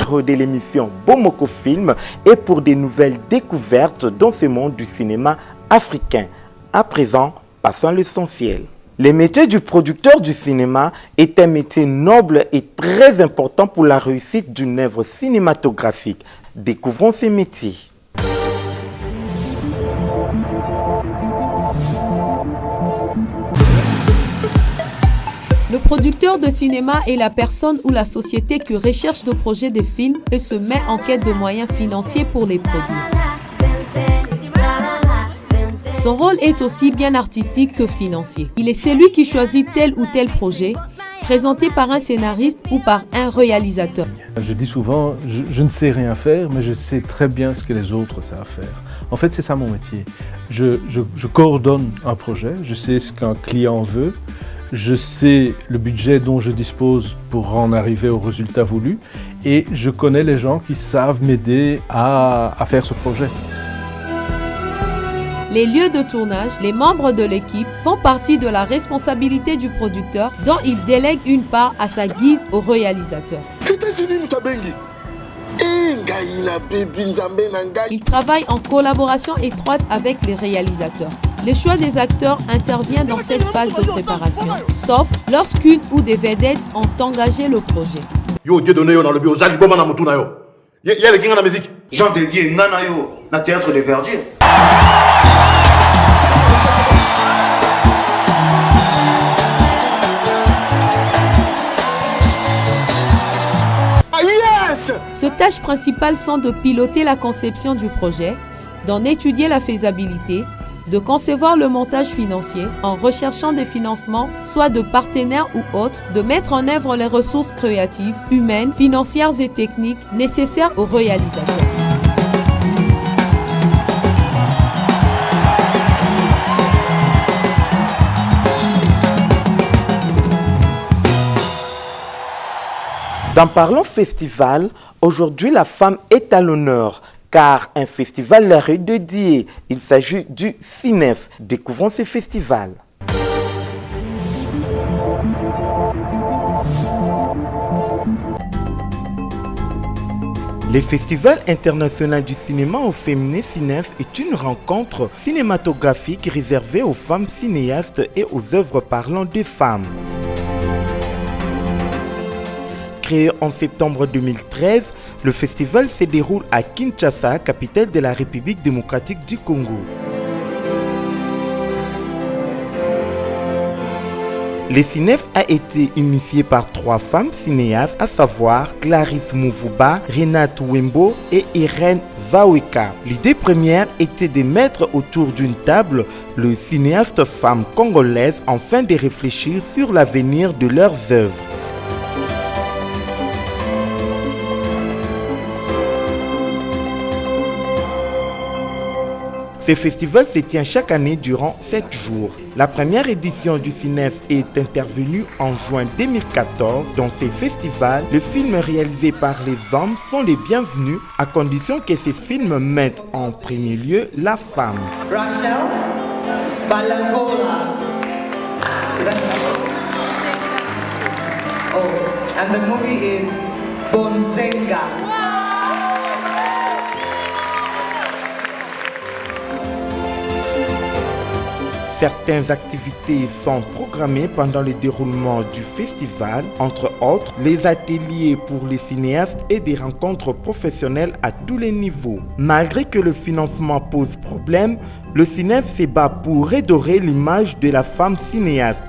micro de l'émission Bomoko Film et pour des nouvelles découvertes dans ce monde du cinéma africain. À présent, passons à l'essentiel. Le métier du producteur du cinéma est un métier noble et très important pour la réussite d'une œuvre cinématographique. Découvrons ces métiers. Le producteur de cinéma est la personne ou la société qui recherche de projets de films et se met en quête de moyens financiers pour les produire. Son rôle est aussi bien artistique que financier. Il est celui qui choisit tel ou tel projet, présenté par un scénariste ou par un réalisateur. Je dis souvent, je ne sais rien faire, mais je sais très bien ce que les autres savent faire. En fait, c'est ça mon métier. Je coordonne un projet, je sais ce qu'un client veut, je sais le budget dont je dispose pour en arriver au résultat voulu et je connais les gens qui savent m'aider à faire ce projet. Les lieux de tournage, les membres de l'équipe font partie de la responsabilité du producteur dont il délègue une part à sa guise au réalisateur. Il travaille en collaboration étroite avec les réalisateurs. Le choix des acteurs intervient dans cette phase de préparation, sauf lorsqu'une ou des vedettes ont engagé le projet. Jean dédié Nanayo, na théâtre de Verdier. Ses tâches principales sont de piloter la conception du projet, d'en étudier la faisabilité, de concevoir le montage financier en recherchant des financements, soit de partenaires ou autres, de mettre en œuvre les ressources créatives, humaines, financières et techniques nécessaires au réalisateur. Dans Parlons Festival, aujourd'hui la femme est à l'honneur car un festival leur est dédié. Il s'agit du CINEF. Découvrons ce festival. Le Festival international du cinéma au féminin CINEF est une rencontre cinématographique réservée aux femmes cinéastes et aux œuvres parlant des femmes. Créé en septembre 2013, le festival se déroule à Kinshasa, capitale de la République démocratique du Congo. Le CINEF a été initié par 3 femmes cinéastes, à savoir Clarisse Mouvuba, Renate Wembo et Irène Vaweka. L'idée première était de mettre autour d'une table le cinéaste femmes congolaises afin de réfléchir sur l'avenir de leurs œuvres. Ce festival se tient chaque année durant 7 jours. La première édition du CINEF est intervenue en juin 2014. Dans ce festival, les films réalisés par les hommes sont les bienvenus à condition que ces films mettent en premier lieu la femme. Rachel Balangola. Oh, and the movie is Bonzenga. Certaines activités sont programmées pendant le déroulement du festival, entre autres les ateliers pour les cinéastes et des rencontres professionnelles à tous les niveaux. Malgré que le financement pose problème, le CINEF se bat pour redorer l'image de la femme cinéaste.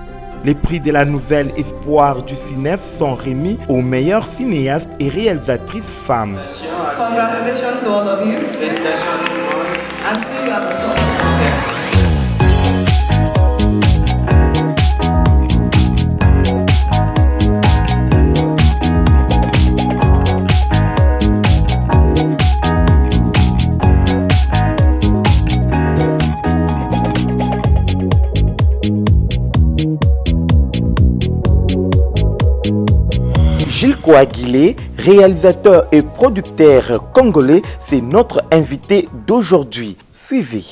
Les prix de la nouvelle espoir du CINEF sont remis aux meilleures cinéastes et réalisatrices femmes. Congratulations to all of you. And see you at the top. Gilles Kouaguilé, réalisateur et producteur congolais, c'est notre invité d'aujourd'hui. Suivez.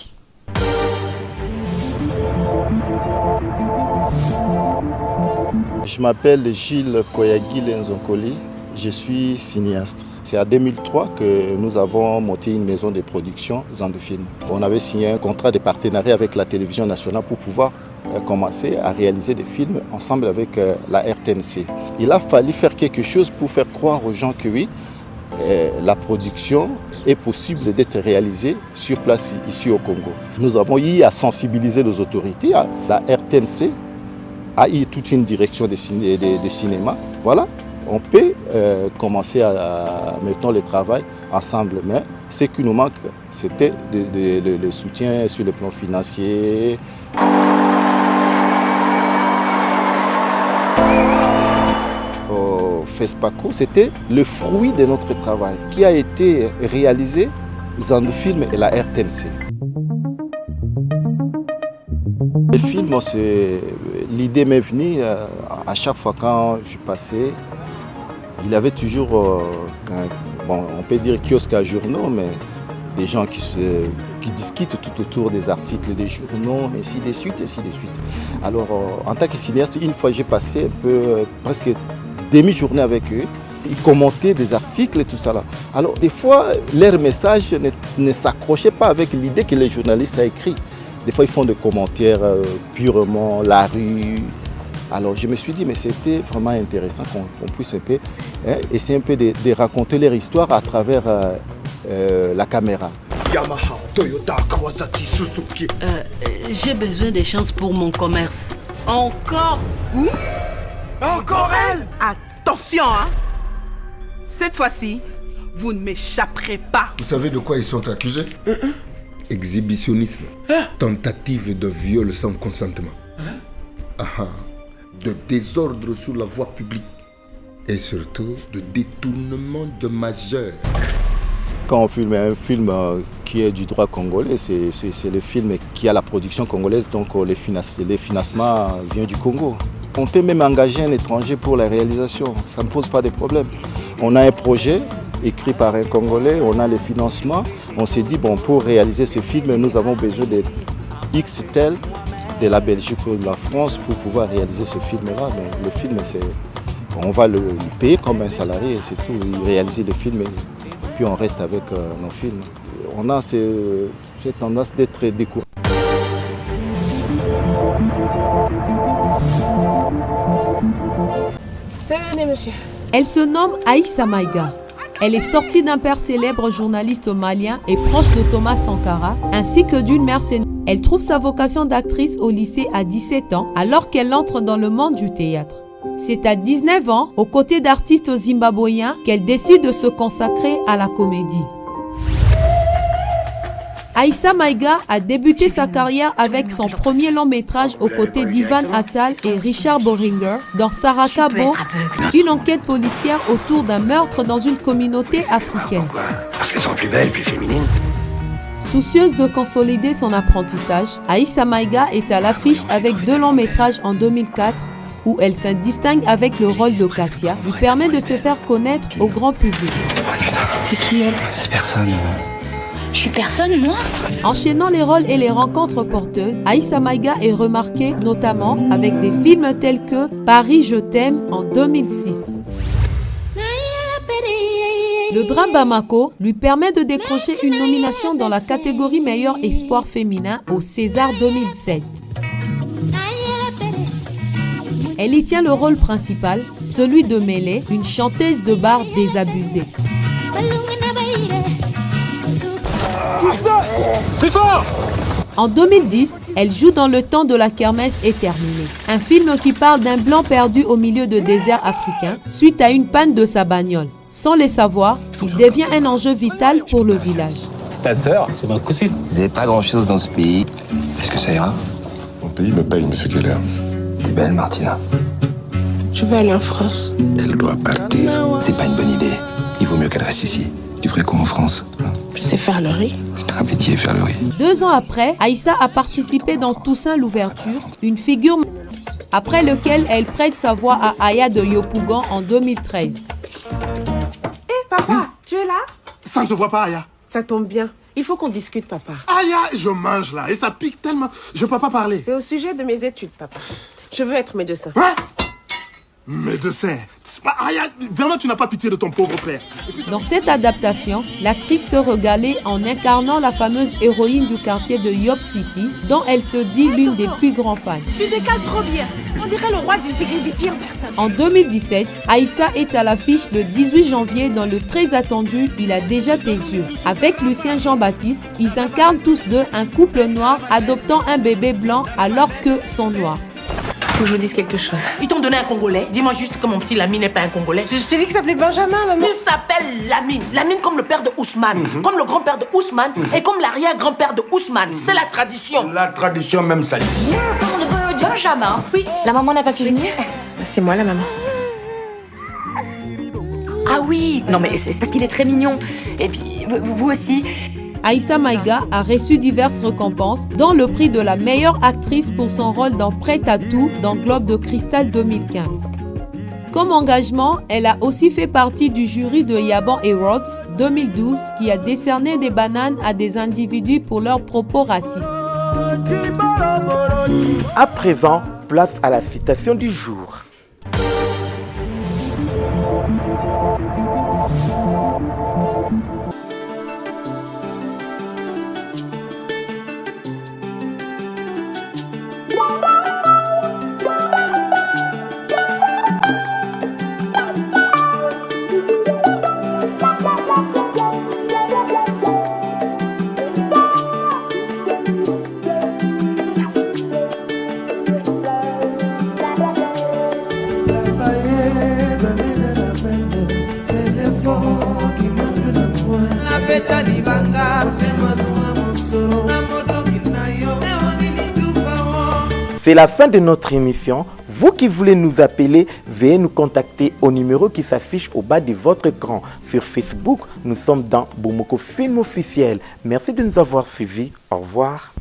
Je m'appelle Gilles Kouaguilé Nzonkoli. Je suis cinéaste. C'est en 2003 que nous avons monté une maison de production Zandefilm. On avait signé un contrat de partenariat avec la télévision nationale pour pouvoir commencer à réaliser des films ensemble avec la RTNC. Il a fallu faire quelque chose pour faire croire aux gens que oui, la production est possible d'être réalisée sur place ici au Congo. Nous avons eu à sensibiliser les autorités. La RTNC a eu toute une direction de cinéma. Voilà, on peut commencer à mettre le travail ensemble. Mais ce qui nous manque, c'était le soutien sur le plan financier. FESPACO, c'était le fruit de notre travail qui a été réalisé dans le film et la RTNC. Le film, l'idée m'est venue à chaque fois quand je passais. Il y avait toujours, on peut dire kiosque à journaux, mais des gens qui discutent tout autour des articles des journaux, ainsi de suite, ainsi de suite. Alors, en tant que cinéaste, une fois j'ai passé un peu, presque demi-journée avec eux, ils commentaient des articles et tout ça là. Alors des fois, leur message ne s'accrochait pas avec l'idée que les journalistes ont écrit. Des fois, ils font des commentaires purement la rue. Alors je me suis dit, mais c'était vraiment intéressant qu'on puisse un peu essayer un peu de raconter leur histoire à travers la caméra. Yamaha, Toyota, Kawasaki, Suzuki. J'ai besoin d'échanges pour mon commerce. Encore? Où? Encore elle? Attention, hein! Cette fois-ci, vous ne m'échapperez pas. Vous savez de quoi ils sont accusés? Exhibitionnisme, tentative de viol sans consentement, de désordre sur la voie publique et surtout de détournement de majeurs. Quand on filme un film qui est du droit congolais, c'est le film qui a la production congolaise, donc les financements viennent du Congo. On peut même engager un étranger pour la réalisation, ça ne pose pas de problème. On a un projet écrit par un Congolais, on a les financements. On s'est dit, bon, pour réaliser ce film, nous avons besoin de X tel de la Belgique ou de la France pour pouvoir réaliser ce film-là. Mais le film, on va le payer comme un salarié, c'est tout. Il réalise le film et puis on reste avec nos films. On a cette tendance d'être découragé. Tenez, monsieur. Elle se nomme Aïssa Maïga. Elle est sortie d'un père célèbre journaliste malien et proche de Thomas Sankara, ainsi que d'une mère sénégalaise. Elle trouve sa vocation d'actrice au lycée à 17 ans, alors qu'elle entre dans le monde du théâtre. C'est à 19 ans, aux côtés d'artistes zimbabwéens, qu'elle décide de se consacrer à la comédie. Aïssa Maïga a débuté sa carrière avec son premier long métrage aux côtés d'Ivan Attal et Richard Boringer dans Sarakabo, une enquête policière autour d'un meurtre dans une communauté africaine. Parce qu'elles sont plus belles, plus féminines. Soucieuse de consolider son apprentissage, Aïssa Maïga est à l'affiche avec 2 longs métrages en 2004 où elle se distingue avec le rôle de Cassia, lui permet de se faire connaître au grand public. C'est qui elle? C'est personne. Je suis personne, moi? Enchaînant les rôles et les rencontres porteuses, Aïssa Maïga est remarquée notamment avec des films tels que Paris, je t'aime en 2006. Le drame Bamako lui permet de décrocher une nomination dans la catégorie meilleur espoir féminin au César 2007. Elle y tient le rôle principal, celui de Mélé, une chanteuse de bar désabusée. Plus fort! En 2010, elle joue dans Le temps de la kermesse est terminé, un film qui parle d'un blanc perdu au milieu de désert africain suite à une panne de sa bagnole. Sans le savoir, il devient un enjeu vital pour le village. C'est ta sœur, c'est ma cousine. Vous n'avez pas grand-chose dans ce pays. Est-ce que ça ira? Mon pays me paye, monsieur Keller. Elle est belle, Martina. Je veux aller en France. Elle doit partir. C'est pas une bonne idée. Il vaut mieux qu'elle reste ici. Tu ferais quoi en France? Je sais faire le riz. C'est pas un métier, faire le riz. 2 ans après, Aïssa a participé dans Toussaint l'ouverture, une figure après lequel elle prête sa voix à Aya de Yopougon en 2013. Papa, tu es là? Ça ne se voit pas, Aya. Ça tombe bien. Il faut qu'on discute, papa. Aya, je mange là et ça pique tellement. Je peux pas parler. C'est au sujet de mes études, papa. Je veux être médecin. Hein? Médecin? Aya, vraiment, tu n'as pas pitié de ton pauvre père. Dans cette adaptation, l'actrice se régalait en incarnant la fameuse héroïne du quartier de Yop City, dont elle se dit l'une des plus grands fans. Tu décales trop bien. On dirait le roi du Zigribiti en personne. En 2017, Aïssa est à l'affiche le 18 janvier dans le très attendu Il a déjà tes yeux. Avec Lucien Jean-Baptiste, ils incarnent tous deux un couple noir adoptant un bébé blanc alors que sont noirs. Faut que je vous dise quelque chose. Ils t'ont donné un Congolais. Dis-moi juste que mon petit Lamine n'est pas un Congolais. Je t'ai dit qu'il s'appelait Benjamin, maman. Il s'appelle Lamine. Lamine comme le père de Ousmane, comme le grand-père de Ousmane et comme l'arrière-grand-père de Ousmane. C'est la tradition. La tradition même salie. Benjamin. Oui. La maman n'a pas pu venir. C'est moi la maman. Ah oui. Non mais c'est parce qu'il est très mignon. Et puis vous aussi. Aïssa Maïga a reçu diverses récompenses, dont le prix de la meilleure actrice pour son rôle dans Prête à tout dans Globe de Cristal 2015. Comme engagement, elle a aussi fait partie du jury de Yabon Awards 2012 qui a décerné des bananes à des individus pour leurs propos racistes. À présent, place à la citation du jour. C'est la fin de notre émission. Vous qui voulez nous appeler, veuillez nous contacter au numéro qui s'affiche au bas de votre écran. Sur Facebook, nous sommes dans Bomoko Film Officiel. Merci de nous avoir suivis. Au revoir.